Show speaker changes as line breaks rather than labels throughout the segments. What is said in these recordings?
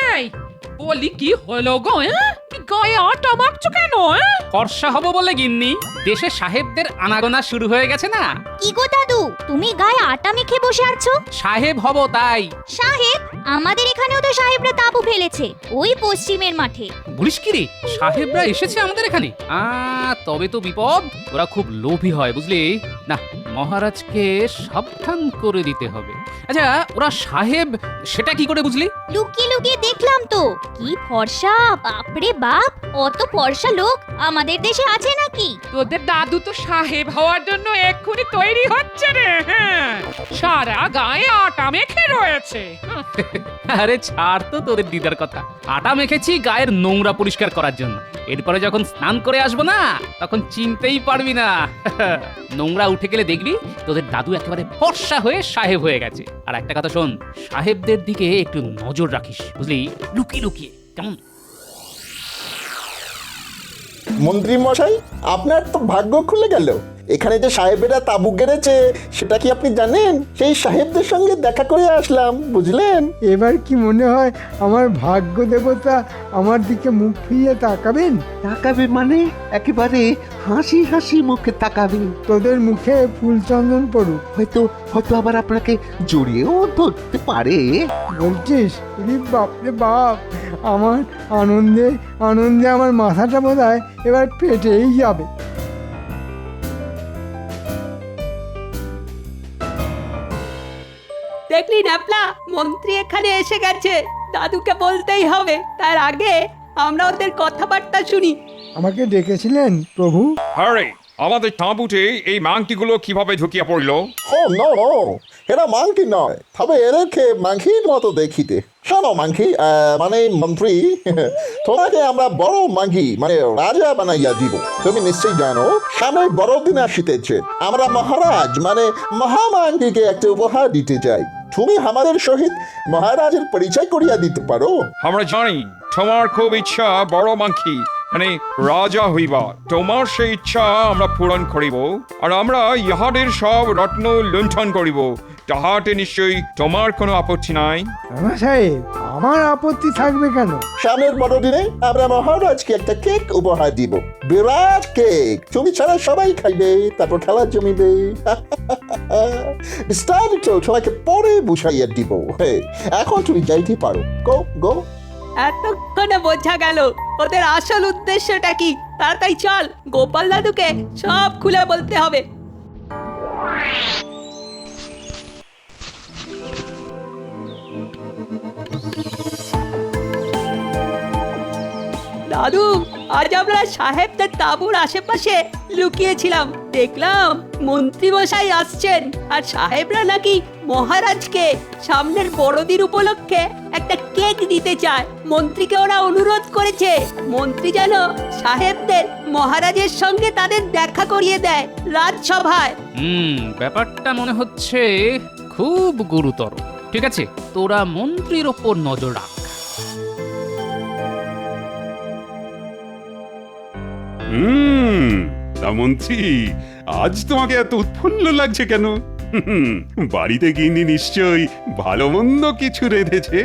এই বলি কি হলো গো? গায়ে আটা মাখছো কেন?
ফর্সা হব বলে গিন্নি, দেশে সাহেবদের আনাগোনা শুরু হয়ে গেছে না।
কি গো দাদু, তুমি গায়ে আটা মেখে বসে আছো?
সাহেব হব তাই।
সাহেব? আমাদের এখানেও তো সাহেবরা তাঁবু ফেলেছে, ওই পশ্চিমের মাঠে।
বলিস কি রে, সাহেবরা এসেছে আমাদের এখানে? তবে তো বিপদ। ওরা খুব লোভী হয় বুঝলি না, মহারাজকে সাবধান করে দিতে হবে। আচ্ছা, ওরা সাহেব সেটা কি করে বুঝলি?
লুকিয়ে লুকিয়ে দেখলাম তো। কি ফর্সা, বাপরে বাপ! অত ফর্সা লোক আমাদের দেশে আছে নাকি?
তোদের দাদু তো সাহেব হওয়ার জন্য এক্ষুনি তৈরি হচ্ছে রে। সারা গায়ে আটা মেখে রয়েছে।
আরে ছাড় তো তোদের দিদার কথা। আটা মেখেছি গায়ের নোংরা পরিষ্কার করার জন্য। এরপরে যখন স্নান করে আসবো না, তখন চিনতেই পারবি না। নোংরা উঠে গেলে দেখবি তোদের দাদু একেবারে ফর্সা হয়ে সাহেব হয়ে গেছে। আর একটা কথা শোন, সাহেবদের দিকে একটু নজর রাখিস বুঝলি, লুকিয়ে লুকিয়ে, কেমন?
মন্ত্রী মশাই, আপনার তো ভাগ্য খুলে গেল। এখানে যে সাহেবেরা তাঁবু গেড়েছে সেটা কি আপনি জানেন? সেই সাহেবদের সঙ্গে দেখা করে আসলাম, বুঝলেন?
এবার কি মনে হয় আমার ভাগ্য দেবতা আমার দিকে মুখ ফিরিয়ে তাকাবেন?
তাকাবে মানে একেবারে হাসি হাসি মুখে তাকাবে।
তোদের মুখে ফুলচন্দন পড়ুক।
হয়তো হয়তো আবার আপনাকে জড়িয়েও ধরতে পারে।
বলছিস? রে বাপরে বাপ, আমার আনন্দে আনন্দে আমার মাথাটা বোধহয় এবার পেটেই যাবে।
দেখলি ন্যাপলা, মন্ত্রী এখানে এসে গেছে। দাদুকে বলতেই হবে, তার আগে আমরা ওদের কথাবার্তা শুনি।
আমাকে ডেকেছিলেন প্রভু?
আরে আমাদের তাঁবুতে এই মাংটিগুলো কিভাবে ঢুকিয়ে পড়লো?
ও নো নো, এরা মাংকি নয়, তবে এদেরকে মাংকির মতো দেখিতে। শোনো মাংকি, মানে মন্ত্রী, তোমাকে আমরা বড় মাংকি মানে রাজা বানাইয়া দিব। তুমি নিশ্চয়ই জানো সামনে বড়দিন আসিতেছে। আমরা মহারাজ মানে মহামাংকিকে একটা উপহার দিতে চাই। তুমি আমাদের সহিত মহারাজের পরিচয় করিয়া দিতে পারো?
আমরা জানি তোমার খুব ইচ্ছা বড় মাংকি মানে রাজা হইবা। তোমার সেই ইচ্ছা আমরা পূরণ করিব, আর আমরা ইহাদের সব রত্ন লুণ্ঠন করিব। তাহাতে নিশ্চয়ই তোমার কোনো আপত্তি নাই?
রানা সাহেব, আমার আপত্তি থাকবে কেন?
সামনের বড়দিনে আমরা মহারাজকে একটা কেক উপহার দিব, বিরাট কেক। তুমি ছাড়া সবাই খাইবে, তারপর খেলা জমিবে। বিস্তারিত সবাইকে পরে বুঝাইয়া দিব। এখন তুমি যাইতে পারো, গো গো।
এতক্ষণে বোঝা গেল ওদের আসল উদ্দেশ্যটা কি। তাড়াতাড়ি চল, গোপাল দাদুকে সব খুলে বলতে হবে। দাদু, আজ আমরা সাহেবদের তাঁবুর আশেপাশে লুকিয়েছিলাম। দেখলাম মন্ত্রী মশাই আসছেন, আর সাহেবরা নাকি মহারাজকে সামনের বড়দিন উপলক্ষে একটা কেক দিতে চায়। মন্ত্রীকে ওরা অনুরোধ করেছে মন্ত্রী যেন সাহেবদের মহারাজের সঙ্গে তাদের দেখা করিয়ে দেয় রাজসভায়।
ব্যাপারটা মনে হচ্ছে খুব গুরুতর। ঠিক আছে, তোরা মন্ত্রীর ওপর নজর রাখ।
তা মন্ত্রী, আজ তোমাকে এত উৎফুল্ল লাগছে কেন? বাড়িতে গিন্নি নিশ্চয়ই ভালো মন্দ কিছু রেঁধেছে।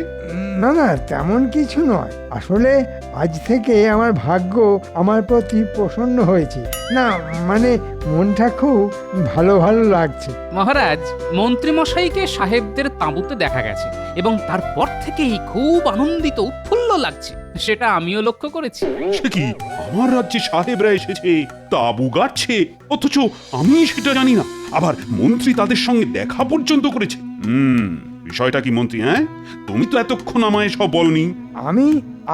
না না, তেমন কিছু নয়। আসলে আজ থেকে আমার ভাগ্য আমার প্রতি প্রসন্ন হয়েছে। না মানে মনটা খুব ভালো ভালো লাগছে।
মহারাজ, মন্ত্রী মশাইকে সাহেবদের তাঁবুতে দেখা গেছে এবং তারপর থেকেই খুব আনন্দিত উৎফুল্ল লাগছে, সেটা আমিও লক্ষ্য করেছি।
সে কি, আমার রাজ্যে সাহেবরা এসেছে, তাঁবু গাড়ছে, অথচ আমি সেটা জানি না। আবার মন্ত্রী তাদের সঙ্গে দেখা পর্যন্ত করেছে। বিষয়টা কি মন্ত্রী? তুমি তো এতক্ষণ আমায় সব বলনি।
আমি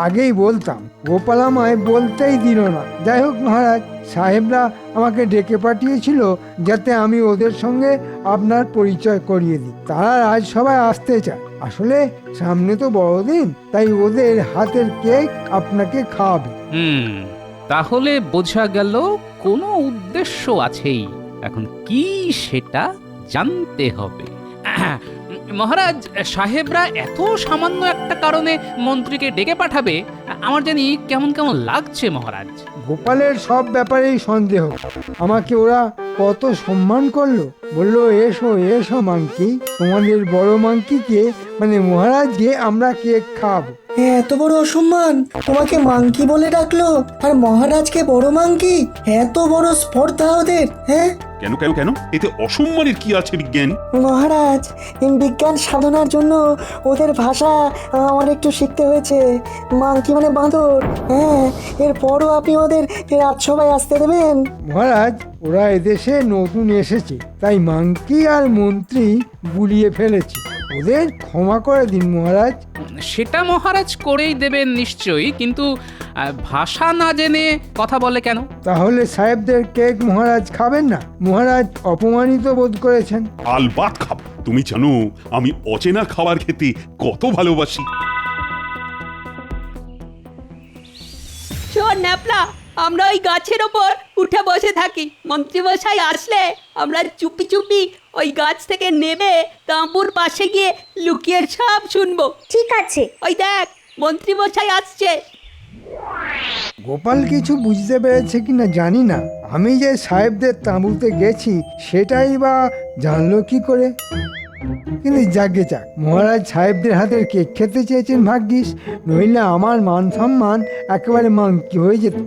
আগেই বলতাম, গোপাল আমায় বলতেই দিল না। যাই হোক মহারাজ, সাহেবরা আমাকে ডেকে পাঠিয়েছিল যাতে আমি ওদের সঙ্গে আপনার পরিচয় করিয়ে দিই। তারা আজ সবাই আসতে চায়। আসলে সামনে তো বড়দিন, তাই ওদের হাতের কেক আপনাকে খাওয়াবে।
তাহলে বোঝা গেল কোনো উদ্দেশ্য আছেই। এখন কি সেটা জানতে হবে। মহারাজ, সাহেবরা এত সামান্য একটা কারণে মন্ত্রীকে ডেকে পাঠাবে, আমার জানি কেমন কেমন লাগছে মহারাজ।
গোপালের সব ব্যাপারেই সন্দেহ। আমাকে ওরা কত সম্মান করলো, বললো এসো এসো মাংকি, তোমাদের বড় মাংকিকে মানে মহারাজকে আমরা কেক খাওয়াবো।
এত বড় অসম্মান, তোমাকে মাংকি বলে ডাকলো আর মহারাজকে বড় মাংকি, এত বড় স্পর্ধা ওদের। হ্যাঁ
কেন কেন কেন, এতে অসম্মানের কি আছে বিজ্ঞান?
মহারাজ, বিজ্ঞান সাধনার জন্য ওদের ভাষা আমার একটু শিখতে হয়েছে। মাংকি মানে বাঁদর। হ্যাঁ, এরপরও আপনি ওদের রাজসভায় আসতে দেবেন?
মহারাজ, ওরা এদেশে নতুন এসেছে, তাই মাংকি আর মন্ত্রী গুলিয়ে ফেলেছে, ওদের ক্ষমা করে দিন মহারাজ।
সেটা মহারাজ করেই দেবেন নিশ্চয়ই, কিন্তু ভাষা না জেনে কথা বলে কেন?
তাহলে সাহেবদের কেক মহারাজ খাবেন না? মহারাজ অপমানিত বোধ করেছেন।
আলবাত খাব। তুমি জানো আমি অচেনা খাবার খেতে কত ভালোবাসি।
শোন ন্যাপলা, আমরা ওই গাছের ওপর উঠে বসে থাকি। মন্ত্রীমশাই আসলে আমরা চুপি চুপি ওই গাছ থেকে নেমে তাঁবুর পাশে গিয়ে লুকিয়ে সব শুনবো।
ঠিক আছে।
ওই দেখ, মন্ত্রীমশাই আসছে।
গোপাল কিছু বুঝতে পেরেছে কিনা জানি না, আমি যে সাহেবদের তাঁবুতে গেছি সেটাই বা জানলো কি করে। কিন্তু যাকে যাক, মহারাজ সাহেবদের হাতের কেক খেতে চেয়েছেন ভাগ্যিস, নইলে আমার মান সম্মান একেবারে মাংকি হয়ে যেত।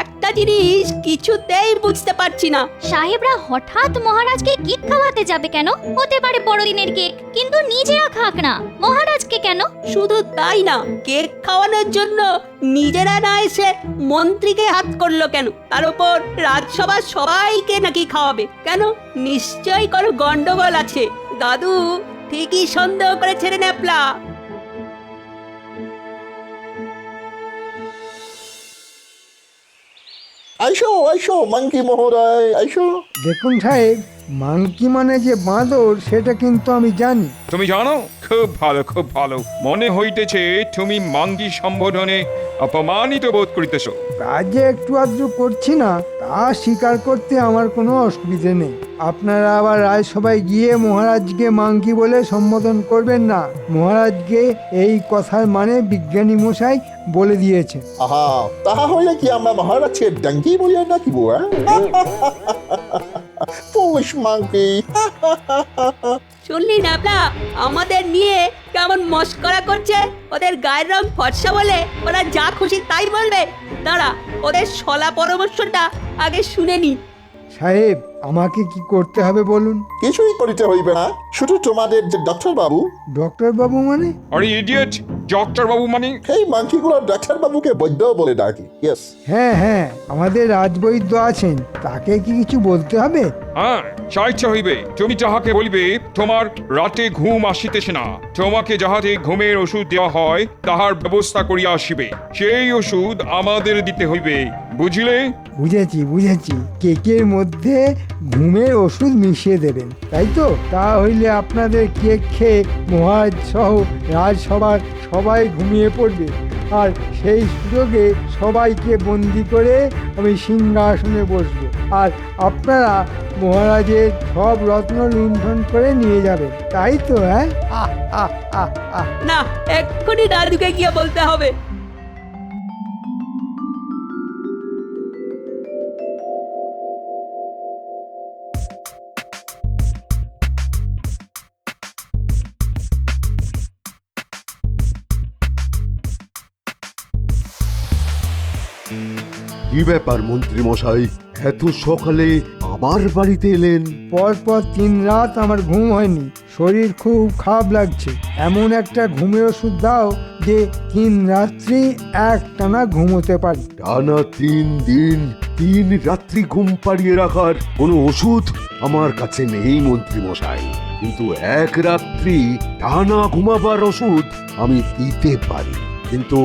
একটা জিনিস কিছুতেই বুঝতে পারছি না,
সাহেবরা হঠাৎ মহারাজকে কেক খাওয়াতে যাবে কেন? হতে পারে বড়দিনের কেক, কিন্তু নিজেরা খাক না, মহারাজকে কেন?
শুধু তাই না, কেক খাওয়ানোর জন্য নিজেরা না এসে মন্ত্রীকে হাত করলো কেন? তার উপর রাজসভার সবাইকে নাকি খাওয়াবে কেন? নিশ্চয়ই কোনো গন্ডগোল আছে। দাদু ঠিকই সন্দেহ করেছে রে ন্যাপলা।
আইসো আইসো মাংকি মহোদয়, আইসো।
দেখুন সাহেব, মাংকি মানে যে বাঁদর সেটা কিন্তু আমি জানি।
তুমি জানো? খুব ভালো, খুব ভালো। মনে হইতেছে তুমি মাঙ্গি সম্বোধনে অপমানিত বোধ করিতেছ।
কাজে একটু আধটু করছি না, তা স্বীকার করতে আমার কোনো অসুবিধে নেই। আপনারা আবার রাজসভায় গিয়ে মহারাজকে মাংকি বলে সম্বোধন করবেন না। মহারাজকে এই কথার মানে বিজ্ঞানী মশাই বলে দিয়েছে।
আহা, তাহা হইলে কি আমরা মহারাজকে ডাঙ্কি বলিয়া ডাকিব? Foolish monkey!
শুনলি ন্যাপলা, আমাদের নিয়ে কেমন মস্করা করছে। ওদের গায়ের রং ফর্সা বলে ওরা যা খুশি তাই বলবে। দাঁড়া, ওদের শলা পরামর্শটা আগে শুনে নি।
সাহেব, আমাকে কি করতে হবে বলুন?
কিছুই করিতে হইবে না, শুধু তোমাদের যে ডাক্তার বাবু।
ডক্টর বাবু মানে?
আরে ইডিয়েট, ডক্টর বাবু মানে?
এই মাংকিগুলো ডাক্তার বাবুকে বৈদ্য বলে ডাকি। ইয়েস।
হ্যাঁ হ্যাঁ, আমাদের রাজবৈদ্য আছেন, তাকে কি কিছু বলতে হবে?
হ্যাঁ, চাইতে হইবে। তুমি যাহাকে বলিবে তোমার রাতে ঘুম আসিতেছে না, তোমাকে যাহাতে ঘুমের ওষুধ দেওয়া হয় তাহার ব্যবস্থা করিয়া আসিবে। সেই ওষুধ আমাদের দিতে হইবে, বুঝিলে?
বুঝেছি বুঝেছি, কেকের মধ্যে ঘুমের ওষুধ মিশিয়ে দেবেন, তাই তো? তা হইলে আপনাদের কেক খেয়ে মহারাজ সহ রাজসভার সবাই ঘুমিয়ে পড়বে, আর সেই সুযোগে সবাইকে বন্দি করে আমি সিংহাসনে বসবো, আর আপনারা মহারাজের সব রত্ন লুণ্ঠন করে নিয়ে যাবেন, তাই তো? হ্যাঁ,
না, এক্ষুনি দাদুকে গিয়ে বলতে হবে।
কি ব্যাপার মন্ত্রী মশাই, এত সকালে আমার বাড়িতে এলেন?
পরপর 3 রাত আমার ঘুম হয়নি, শরীর খুব খারাপ লাগছে। এমন একটা ঘুমের ওষুধ দাও যে 3 রাত্রি একটানা ঘুমোতে পারি।
টানা 3 দিন 3 রাত্রি ঘুম পাড়িয়ে রাখার কোনো ওষুধ আমার কাছে নেই মন্ত্রী মশাই, কিন্তু 1 রাত্রি টানা ঘুমাবার ওষুধ আমি দিতে পারি। কিন্তু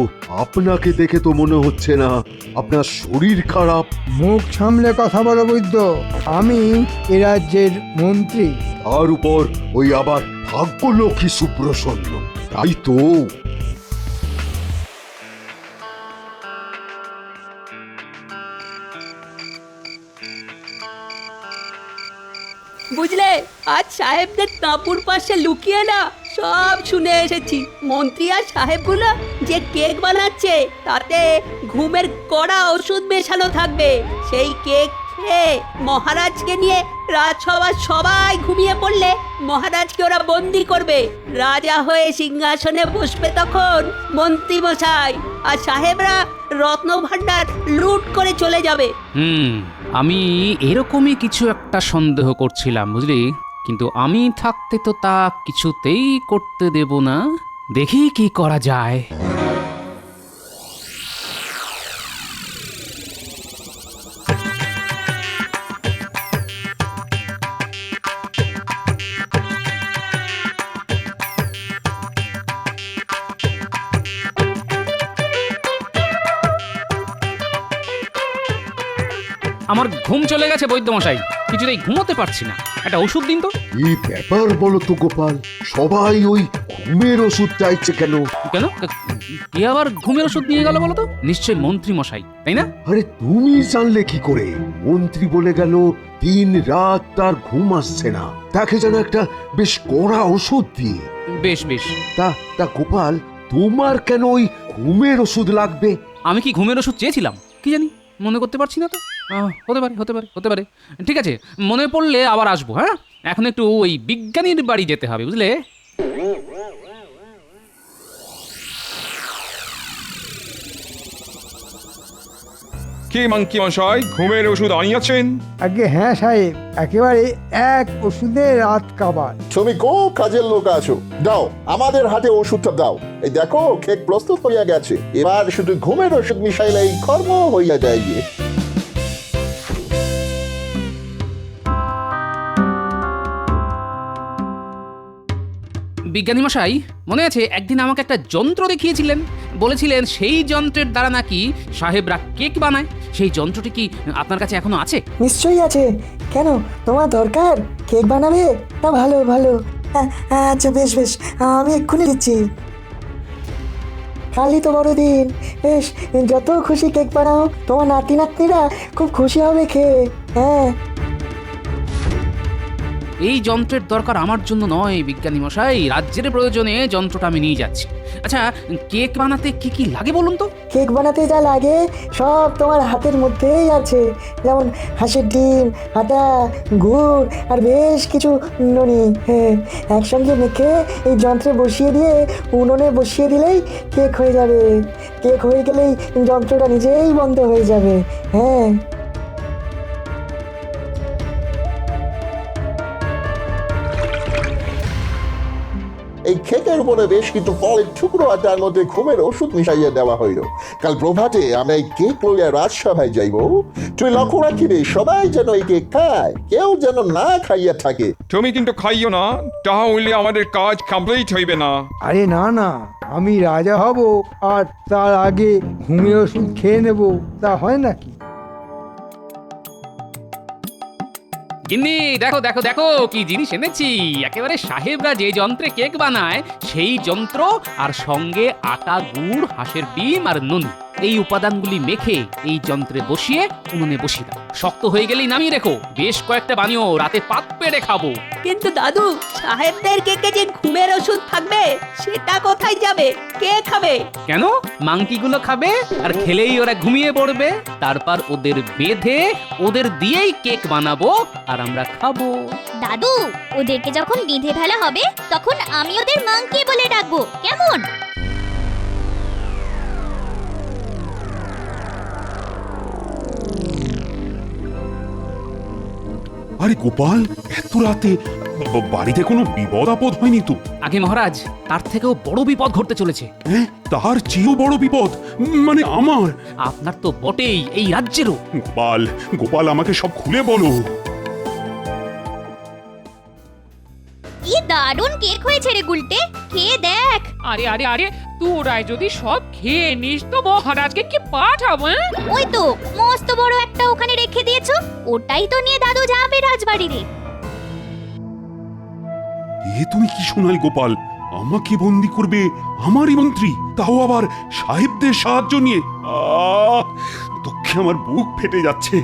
আপনাকে দেখে তো মনে হচ্ছে না আপনার শরীর খারাপ।
মুখ সামলে কথা বলো বৈদ্য, আমি এ রাজ্যের মন্ত্রী।
তার উপর ওই আবার ভাগ্যলক্ষ্মী সুপ্রসন্ন, তাই তো?
বুঝলে আজ সাহেবদের তাঁপুর পাশে লুকিয়ে না সব শুনে এসেছি। মন্ত্রী আর সাহেবগুলো যে কেক বানাচ্ছে তাতে ঘুমের কড়া ওষুধ মেশানো থাকবে। সেই কেক খেয়ে মহারাজকে নিয়ে রাজসভার সবাই ঘুমিয়ে পড়লে মহারাজকে ওরা বন্দি করবে। রাজা হয়ে সিংহাসনে বসবে তখন মন্ত্রী মশাই, আর সাহেবরা রত্ন ভাণ্ডার লুট করে চলে যাবে।
আমি এরকমই কিছু একটা সন্দেহ করছিলাম বুঝলি, কিন্তু আমি থাকতে তো তা কিছুতেই করতে দেব না। দেখি কি করা যায়। আমার ঘুম চলে গেছে বৈদ্যমশাই, কিছুতেই ঘুমোতে পারছি না, একটা ওষুধ দিন তো।
এই ব্যাপার বলো তো গোপাল, সবাই ওই ঘুমের ওষুধ চাইছে কেন?
কেন, কে আবার ঘুমের ওষুধ নিয়ে গেল বলো তো? নিশ্চয় মন্ত্রী মশাই, তাই না?
আরে তুমি জানলে কি করে? মন্ত্রী বলে গেল দিন রাত তার ঘুম আসছে না, তাকে যেন একটা বেশ কড়া ওষুধ দিয়ে।
বেশ বেশ।
তা গোপাল, তোমার কেন ওই ঘুমের ওষুধ লাগবে?
আমি কি ঘুমের ওষুধ চেয়েছিলাম কি জানি, মনে করতে পারছি না তো। হতে পারে। ঠিক আছে, মনে পড়লে আবার আসবো। হ্যাঁ, এখন একটু ওই বিজ্ঞানীর বাড়ি যেতে হবে বুঝলে।
কি মাংকি মশাই, ঘুমের ওষুধ আনিয়াছেন?
আগে হ্যাঁ সাহেব, একেবারে এক ওষুধে রাত কাবার।
তুমি খুব কাজের লোক আছো, দাও আমাদের হাতে ওষুধটা দাও। এই দেখো কেক প্রস্তুত হইয়া গেছে, এবার শুধু ঘুমের ওষুধ মিশাইলেই কর্ম হইয়া যায়।
বিজ্ঞানী মশাই, মনে আছে একদিন আমাকে একটা যন্ত্র দেখিয়েছিলেন, বলেছিলেন সেই যন্ত্রের দ্বারা নাকি সাহেবরা কেক বানায়। সেই যন্ত্রটি কি আপনার কাছে এখনো আছে?
নিশ্চয়ই আছে। কেন, তোমার দরকার? কেক বানাবে? তা ভালো ভালো। আচ্ছা বেশ বেশ, আমি এক্ষুনি দিচ্ছি। কালই তো বড়দিন, বেশ যত খুশি কেক বানাও, তোমার নাতি নাতনিরা খুব খুশি হবে খেয়ে। হ্যাঁ,
এই যন্ত্রের দরকার আমার জন্য নয় বিজ্ঞানী মশাই, রাজ্যের প্রয়োজনে যন্ত্রটা আমি নিয়ে যাচ্ছি। আচ্ছা, কেক বানাতে কি কি লাগে বলুন তো?
কেক বানাতে যা লাগে সব তোমার হাতের মধ্যেই আছে, যেমন হাঁসের ডিম, আটা, গুড় আর বেশ কিছু ননি। হ্যাঁ, একসঙ্গে মেখে এই যন্ত্রে বসিয়ে দিয়ে উনুনে বসিয়ে দিলেই কেক হয়ে যাবে। কেক হয়ে গেলেই যন্ত্রটা নিজেই বন্ধ হয়ে যাবে। হ্যাঁ,
এই কেকের উপরে বেশ কিছু ফলের টুকরো আর তার মধ্যে ঘুমের ওষুধ মিশাইয়া দেওয়া হইল। কাল প্রভাতে আমরা এই কেক লইয়া রাজসভায় যাইব। তুই লক্ষ্য রাখিবে সবাই যেন এই কেক খায়, কেউ যেন না খাইয়া থাকে।
তুমি কিন্তু খাইও না, তাহা হইলে আমাদের কাজ কমপ্লিট হইবে না।
আরে না না, আমি রাজা হব আর তার আগে ঘুমের ওষুধ খেয়ে নেব, তা হয় নাকি?
গিন্নি, দেখো দেখো দেখো কি জিনিস এনেছি। একেবারে সাহেবরা যে যন্ত্রে কেক বানায় সেই যন্ত্র, আর সঙ্গে আটা, গুড়, হাঁসের ডিম আর নুন, এই উপাদানগুলি মেখে এই যন্ত্রে বসিয়ে উনুনে বসিয়ে দাও। শক্ত হয়ে গেলেই নামিয়ে রেখো, বেশ কয়েকটা বানিও, রাতে পাত পেড়ে খাবো।
কিন্তু দাদু, সাহেবদের কেকে যে ঘুমের ওষুধ থাকবে সেটা কোথায় যাবে? কে খাবে?
কেন, মাংকিগুলো খাবে, আর খেলেই ওরা ঘুমিয়ে পড়বে। তারপর ওদের বেঁধে ওদের দিয়েই কেক বানাবো আর আমরা খাবো।
দাদু, ওদেরকে যখন বেঁধে ফেলা হবে তখন আমি ওদের মাংকি বলে ডাকবো, কেমন?
আরে গোপাল, এত রাতে বাড়িতে কোনো বিপদ আপদ হয়নি তো?
আগে মহারাজ, তার থেকেও বড় বিপদ ঘটতে চলেছে।
হ্যাঁ, তার চেয়েও বড় বিপদ? মানে আমার?
আপনার তো বটেই, এই রাজ্যেরও।
গোপাল, গোপাল আমাকে সব খুলে বলো।
কি দারুণ কেক হয়েছে রে গুলটে, খেয়ে দেখ।
আরে আরে আরে, তোরাই যদি সব খেয়ে নিস তো মহারাজকে কি পাঠাবো?
ওই তো মস্ত বড় একটা ওখানে রেখে দিয়েছো, ওটাই তো নিয়ে দাদু যাবে রাজবাড়িতে।
এ তুমি কি শোনালে গোপাল? আমাকে বন্দি করবে আমারই মন্ত্রী, তাও আবার সাহেবদের সাহায্য নিয়ে? দুঃখে আমার বুক ফেটে যাচ্ছে।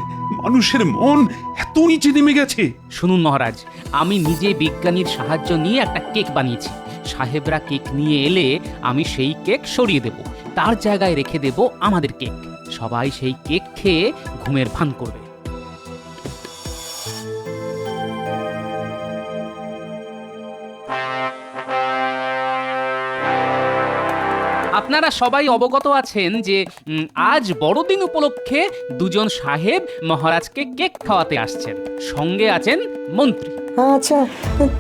মানুষের মন এত নিচে নেমে গেছে।
শুনুন মহারাজ, আমি নিজে বিজ্ঞানীর সাহায্য নিয়ে একটা কেক বানিয়েছি। সাহেবরা কেক নিয়ে এলে আমি সেই কেক সরিয়ে দেব, তার জায়গায় রেখে দেব আমাদের কেক। সবাই সেই কেক খেয়ে ঘুমের ভান করবে। আপনারা সবাই অবগত আছেন যে আজ বড়দিন উপলক্ষে দুজন সাহেব মহারাজকে কেক খাওয়াতে আসছেন। সঙ্গে আছেন মন্ত্রী।
আচ্ছা,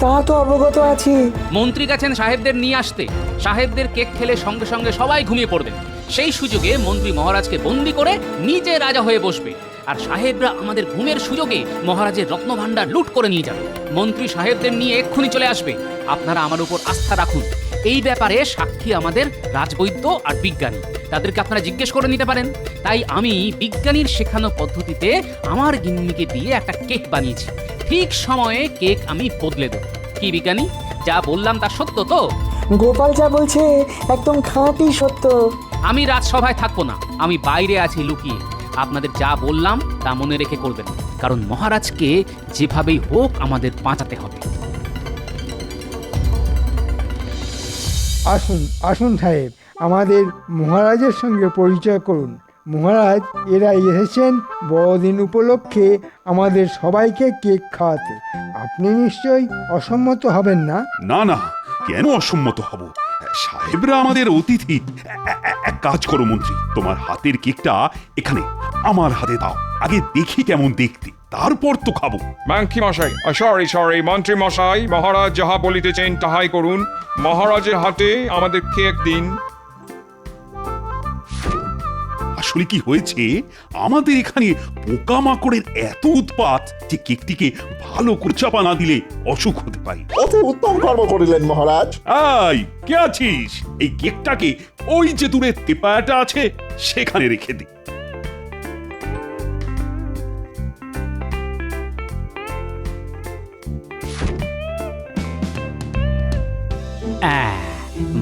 তা তো অবগত আছি।
মন্ত্রী গেছেন সাহেবদের নিয়ে আসতে। সাহেবদের কেক খেলে সঙ্গে সঙ্গে সবাই ঘুমিয়ে পড়বেন। সেই সুযোগে মন্ত্রী মহারাজকে বন্দি করে নিজে রাজা হয়ে বসবে, আর সাহেবরা আমাদের ঘুমের সুযোগে মহারাজের রত্নভাণ্ডার লুট করে নিয়ে যাবে। মন্ত্রী সাহেবদের নিয়ে এক্ষুনি চলে আসবে। আপনারা আমার উপর আস্থা রাখুন। এই ব্যাপারে সাক্ষী আমাদের রাজবৈদ্য আর বিজ্ঞানী, তাদেরকে আপনারা জিজ্ঞেস করে নিতে পারেন। তাই আমি বিজ্ঞানীর শেখানো পদ্ধতিতে আমার গিন্নিকে দিয়ে একটা কেক বানিয়েছি। ঠিক সময়ে কেক আমি বদলে দেব। কি বিজ্ঞানী, যা বললাম তা সত্য তো?
গোপাল যা বলছে একদম খাঁটি সত্য।
আমি রাজসভায় থাকবো না, আমি বাইরে আছি লুকিয়ে। আপনাদের যা বললাম তা মনে রেখে করবেন, কারণ মহারাজকে যেভাবেই হোক আমাদের বাঁচাতে হবে।
আসুন আসুন সাহেব, আমাদের মহারাজের সঙ্গে পরিচয় করুন। মহারাজ, এরা এসেছেন বড়দিন উপলক্ষে আমাদের সবাইকে কেক খাওয়াতে। আপনি নিশ্চয়ই অসম্মত হবেন না?
না না, কেন অসম্মত হব? সাহেবরা আমাদের অতিথি। এক কাজ করো মন্ত্রী, তোমার হাতের কেকটা এখানে আমার হাতে দাও। আগে দেখি কেমন দেখতে, তারপর তো খাবো।
মাংকি মশাই, সরি মন্ত্রী মশাই, মহারাজ যাহা বলিতেছেন তাহাই করুন। মহারাজের হাতে আমাদের কেক দিন।
আসলে কি হয়েছে, আমাদের এখানে পোকামাকড়ের এত উৎপাত যে কেকটিকে ভালো করে চাপা না দিলে অসুখ হতে পারে।
অতি উত্তম কর্ম করিলেন মহারাজ।
আই, কে আছিস? এই কেকটাকে ওই যে দূরে তেপায়াটা আছে সেখানে রেখে দি।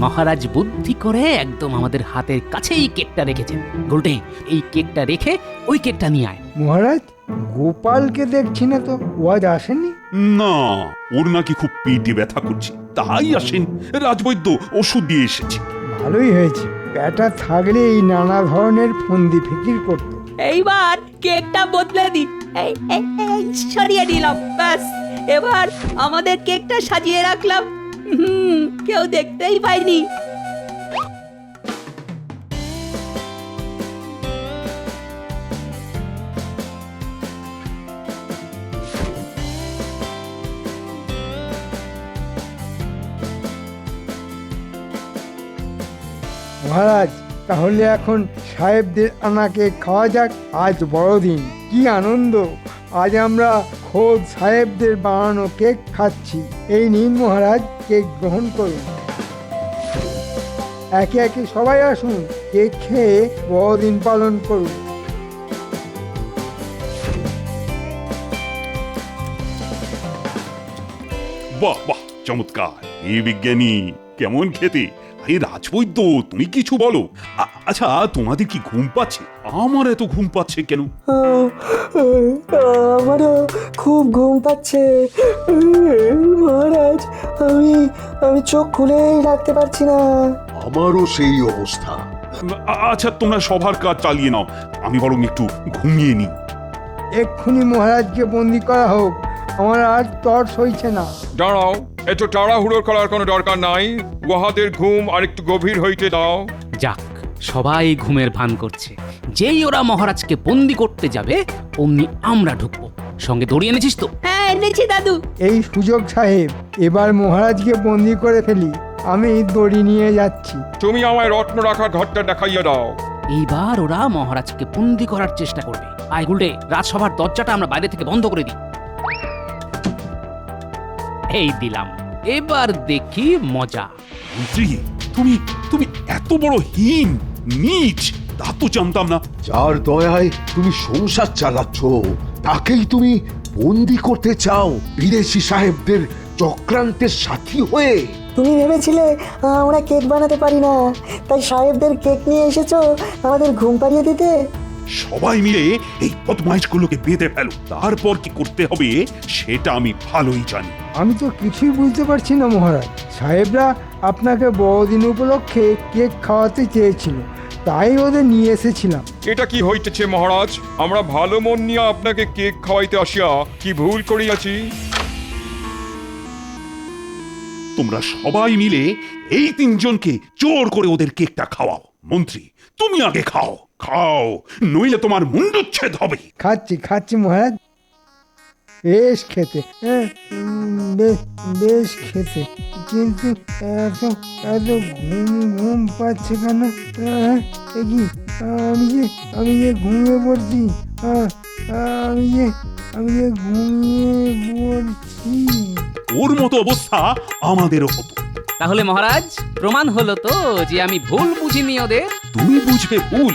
মহারাজ বুদ্ধি করে একদম আমাদের হাতের কাছেই কেকটা রেখেছেন। গোলটে, এই কেকটা রেখে ওই কেকটা নিয়ে আয়।
মহারাজ, গোপালকে দেখছি না তো, ও আজ আসেনি?
না, ওর নাকি খুব পেটে ব্যথা করছে, তাই আসেন। রাজবৈদ্য ওষুধ দিয়ে এসেছে।
ভালোই হয়েছে, ব্যাটা থাকলে এই নানা ধরনের ফন্দি ফিকির করতো।
এইবার কেকটা বদলে দিন। এই সরিয়ে দিলাম, ব্যাস। এবার আমাদের কেকটা সাজিয়ে রাখলাম, কেউ দেখতেই পাইনি।
মহারাজ, তাহলে এখন সাহেবদের আনাকে খাওয়া যাক। আজ বড়দিন, কি আনন্দ! আজ আমরা খোদ সাহেবদের বানানো কেক খাচ্ছি। এই নিন মহারাজ, কেক গ্রহণ করুন। একে একে সবাই আসুন, কেক খেয়ে বড়দিন পালন করুন।
বাহ বাহ, চমৎকার! এই বিজ্ঞানী কেমন খেতে! এই রাজবৈদ্য, তুমি কিছু বলো। আচ্ছা, তোমাদের কি ঘুম পাচ্ছে? আমার এত ঘুম পাচ্ছে কেন?
আমারও খুব ঘুম পাচ্ছে মহারাজ। আমি চোখ খুলেই রাখতে পারছি না।
আমারও সেই অবস্থা।
আচ্ছা, তোমরা সবার কাজ চালিয়ে নাও, আমি বরং একটু ঘুমিয়ে নিই।
এক্ষুনি মহারাজকে বন্দি করা হোক, আমার আর তর সইছে না।
দাঁড়াও, এত তাড়াহুড়ো করার কোনো দরকার নাই। উহাদের ঘুম আর একটু গভীর হইতে দাও।
যাক, সবাই ঘুমের ভান করছে। যেই ওরা মহারাজকে বন্দি করতে যাবে অমনি আমরা ঢুকবো। সঙ্গে দড়ি এনেছিস তো?
হ্যাঁ, এনেছি দাদু।
এই সুযোগ সাহেব, এবার মহারাজকে বন্দি করে ফেলি। আমি দড়ি নিয়ে যাচ্ছি।
তুমি আমায় রত্ন রাখার ঘরটা দেখাইয়া দাও।
এইবার ওরা মহারাজকে বন্দি করার চেষ্টা করবে। আয় গুলটে, রাজসভার দরজাটা আমরা বাইরে থেকে বন্ধ করে দিই। এই দিলাম, এবার দেখি মজা।
মন্ত্রী, তুমি তুমি এত বড় হীন, নীচ, তা তো জানতাম না।
যার দয়ায় তুমি সংসার চালাচ্ছ, তাকেই তুমি বন্দি করতে চাও বিদেশি সাহেবদের চক্রান্তের সাথী হয়ে?
তুমি ভেবেছিলে আমরা কেক বানাতে পারি না, তাই সাহেবদের কেক নিয়ে এসেছো আমাদের ঘুম পাড়িয়ে দিতে?
সবাই মিলে এই বদমাইশগুলোকে বেঁধে ফেলো। তারপর কি করতে হবে সেটা আমি ভালোই জানি।
আমি তো কিছুই বুঝতে পারছি না মহারাজ। সাহেবরা আপনাকে বড়দিন উপলক্ষে কেক খাওয়াতে চেয়েছিল, তাই ওদের নিয়ে এসেছিলাম।
এটা কি হইতেছে মহারাজ? আমরা ভালো মন নিয়ে আপনাকে কেক খাওয়াইতে আসিয়া কি ভুল করিয়াছি?
তোমরা সবাই মিলে এই তিনজনকে জোর করে ওদের কেকটা খাওয়াও। মন্ত্রী, তুমি আগে খাও, খাও, নইলে তোমার মুন্ডুচ্ছেদ হবে।
খাচ্ছি খাচ্ছি মহারাজ, বেশ খেতে, হ্যাঁ, বেশ খেতে, কিন্তু এত এত ঘুম পাচ্ছে কেন? এ কি, আমি যে ঘুমিয়ে পড়ছি, আমি যে ঘুমিয়ে পড়ছি।
ওর মতো অবস্থা আমাদেরও হতো।
তাহলে মহারাজ প্রমাণ হলো তো যে আমি ভুল বুঝিনি ওদের।
তুমি বুঝবে ভুল?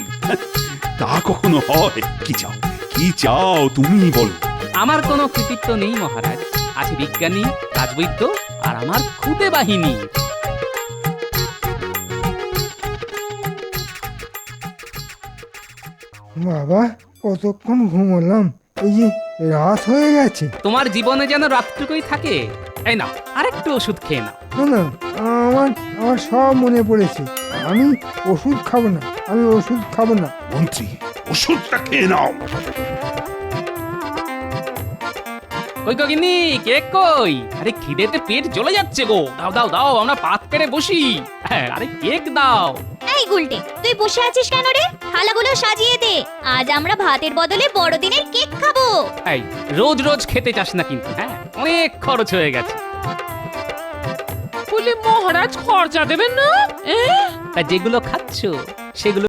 তা কখনো হয়? কি চাও, কি চাও তুমি বলো।
আমার কোনো কৃতিত্ব নেই মহারাজ, আছে বিজ্ঞানী, রাজবৈদ্য আর আমার খুদে বাহিনী।
বাবা, কতক্ষণ ঘুমোলাম, এই যে রাত হয়ে গেছে।
তোমার জীবনে যেন রাতটুকুই থাকে। এই নাও আরেকটু ওষুধ খেয়ে নাও।
না না, আমার সব মনে পড়েছে। আমি ওষুধ খাবো না, আমি ওষুধ খাবো না।
মন্ত্রী, ওষুধটা খেয়ে নাও।
কই গিন্নি, কেক কই? আরে খিদেতে পেট জ্বলে যাচ্ছে গো। দাও দাও দাও, আমরা পাত পেরে বসি। হ্যাঁ, আরে কেক দাও।
এই গুলটে, তুই বসে আছিস কেন রে? থালাগুলো সাজিয়ে দে, আজ আমরা ভাতের বদলে বড়দিনের কেক খাবো।
এই রোজ রোজ খেতে চাস না কিন্তু, হ্যাঁ, অনেক খরচ হয়ে গেছে।
বলে মহারাজ খরচা দেবেন না?
তা যেগুলো খাচ্ছ সেগুলো